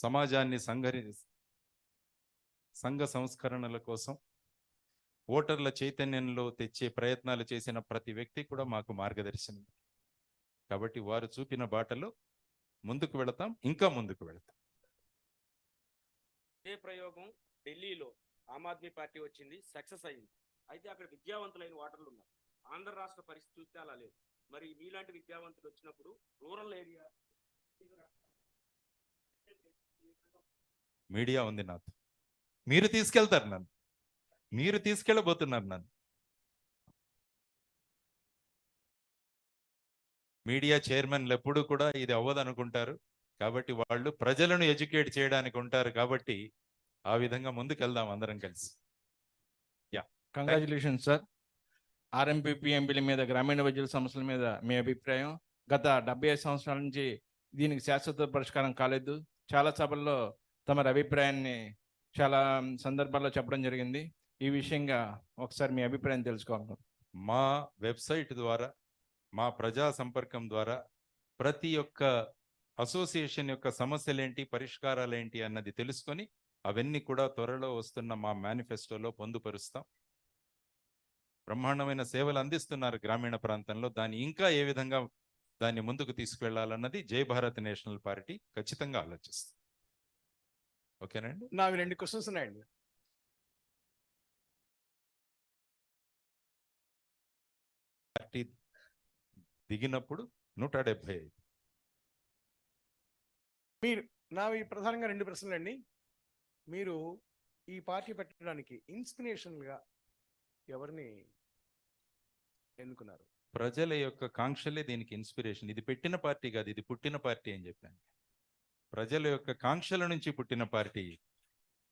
సమాజాన్ని సంఘ సంస్కరణల కోసం ఓటర్ల చైతన్యంలో తెచ్చే ప్రయత్నాలు చేసిన ప్రతి వ్యక్తి కూడా మాకు మార్గదర్శనం. కాబట్టి వారు చూపిన బాటలో ముందుకు వెళతాం, ఇంకా ముందుకు వెళతాం. ఇదే ప్రయోగం ఢిల్లీలో ఆమ్ ఆద్మీ పార్టీ వచ్చింది, సక్సెస్ అయింది. అయితే అక్కడ విద్యావంతులైన ఓటర్లు ఉన్నారు. ఆంధ్ర రాష్ట్ర పరిస్థితి చూస్తే అలా లేదు. మరి మీలాంటి విద్యావంతులు వచ్చినప్పుడు రూరల్ ఏరియా మీడియా ఉంది నాతో, మీరు తీసుకెళ్తారు నన్ను, మీరు తీసుకెళ్ళబోతున్నారు నన్ను. మీడియా చైర్మన్లు ఎప్పుడు కూడా ఇది అవ్వదనుకుంటారు. కాబట్టి వాళ్ళు ప్రజలను ఎడ్యుకేట్ చేయడానికి ఉంటారు. కాబట్టి ఆ విధంగా ముందుకెళ్దాం అందరం కలిసి. Congratulations sir. ఆర్ఎంపీపీ ఎంపీల మీద, గ్రామీణ వైద్యుల సమస్యల మీద మీ అభిప్రాయం? గత 75 సంవత్సరాల నుంచి దీనికి శాశ్వత పరిష్కారం కాలేదు. చాలా సభల్లో తమ అభిప్రాయాన్ని చాలా సందర్భాల్లో చెప్పడం జరిగింది. ఈ విషయంగా ఒకసారి మీ అభిప్రాయం తెలుసుకోవాలనుకుంటున్నాను. మా వెబ్సైట్ ద్వారా, మా ప్రజా సంపర్కం ద్వారా ప్రతి ఒక్క అసోసియేషన్ యొక్క సమస్యలేంటి, పరిష్కారాలేంటి అన్నది తెలుసుకొని అవన్నీ కూడా త్వరలో వస్తున్న మా మేనిఫెస్టోలో పొందుపరుస్తాం. బ్రహ్మాండమైన సేవలు అందిస్తున్నారు గ్రామీణ ప్రాంతంలో. దాన్ని ఇంకా ఏ విధంగా దాన్ని ముందుకు తీసుకువెళ్లాలన్నది జై భారత్ నేషనల్ పార్టీ ఖచ్చితంగా ఆలోచిస్తుంది. ఓకేనండి. నాకు 2 క్వశ్చన్స్ ఉన్నాయండి. పార్టీ దిగినప్పుడు 175. మీరు నావి ప్రధానంగా 2 ప్రశ్నలు అండి. మీరు ఈ పార్టీ పెట్టడానికి ఇన్స్పిరేషన్గా ఎవరిని ఎన్నుకున్నారు? ప్రజల యొక్క కాంక్షలే దీనికి ఇన్స్పిరేషన్. ఇది పెట్టిన పార్టీ కాదు, ఇది పుట్టిన పార్టీ అని చెప్పాను. ప్రజల యొక్క కాంక్షల నుంచి పుట్టిన పార్టీ.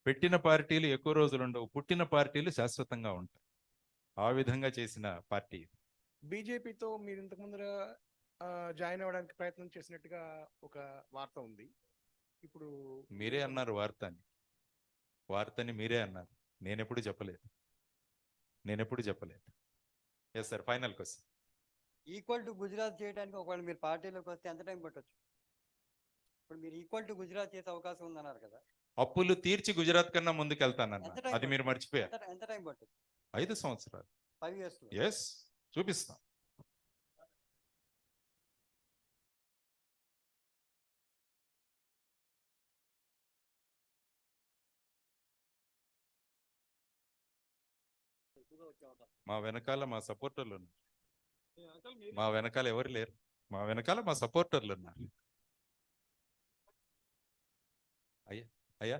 పెట్టిన పార్టీలు ఎక్కువ రోజులు ఉండవు, పుట్టిన పార్టీలు శాశ్వతంగా ఉంటాయి. ఆ విధంగా చేసిన పార్టీ. బీజేపీతో మీరు ఇంతకు ముందర జాయిన్ అవ్వడానికి ప్రయత్నం చేసినట్టుగా ఒక వార్త ఉంది. ఇప్పుడు మీరే అన్నారు వార్తని మీరే అన్నారు. నేనెప్పుడు చెప్పలేదు. Yes sir, final question. Equal to Gujarat చేయడానికి ఒకవేళ మీరు పార్టీలోకి వస్తే ఎంత టైం పట్టొచ్చు? ఇప్పుడు మీరు ఈక్వల్ టు గుజరాత్ చేసే అవకాశం ఉందన్నారు కదా. అప్పులు తీర్చి గుజరాత్ కన్నా ముందుకు వెళ్తానన్నా. అది మీరు మర్చిపోయారు. ఎంత టైం పట్టొచ్చు? 5 సంవత్సరాలు. 5 years. ఎస్, చూపిస్తాం. మా వెనకాల మా సపోర్టర్లు ఉన్నారు. మా వెనకాల ఎవరు లేరు, మా వెనకాల మా సపోర్టర్లు ఉన్నారు. అయ్యా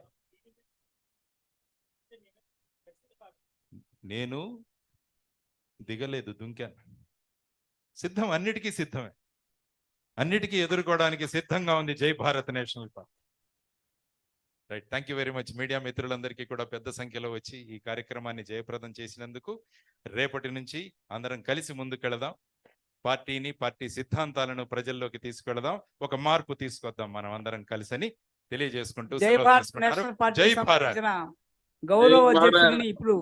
నేను దిగలేదు, దుంకాను. సిద్ధం, అన్నిటికీ సిద్ధమే. అన్నిటికీ ఎదుర్కోవడానికి సిద్ధంగా ఉంది జై Bharat national party. Right, thank you very much. Media మిత్రులందరికీ కూడా పెద్ద సంఖ్యలో వచ్చి ఈ కార్యక్రమాన్ని జయప్రదం చేసినందుకు. రేపటి నుంచి అందరం కలిసి ముందుకెళదాం. పార్టీని, పార్టీ సిద్ధాంతాలను ప్రజల్లోకి తీసుకెళదాం. ఒక మార్పు తీసుకొద్దాం మనం అందరం కలిసి అని తెలియజేసుకుంటూ జై భారత్ నేషనల్ పార్టీ జై భారత్. గౌరవ అధ్యక్షుడిని ఇప్పుడు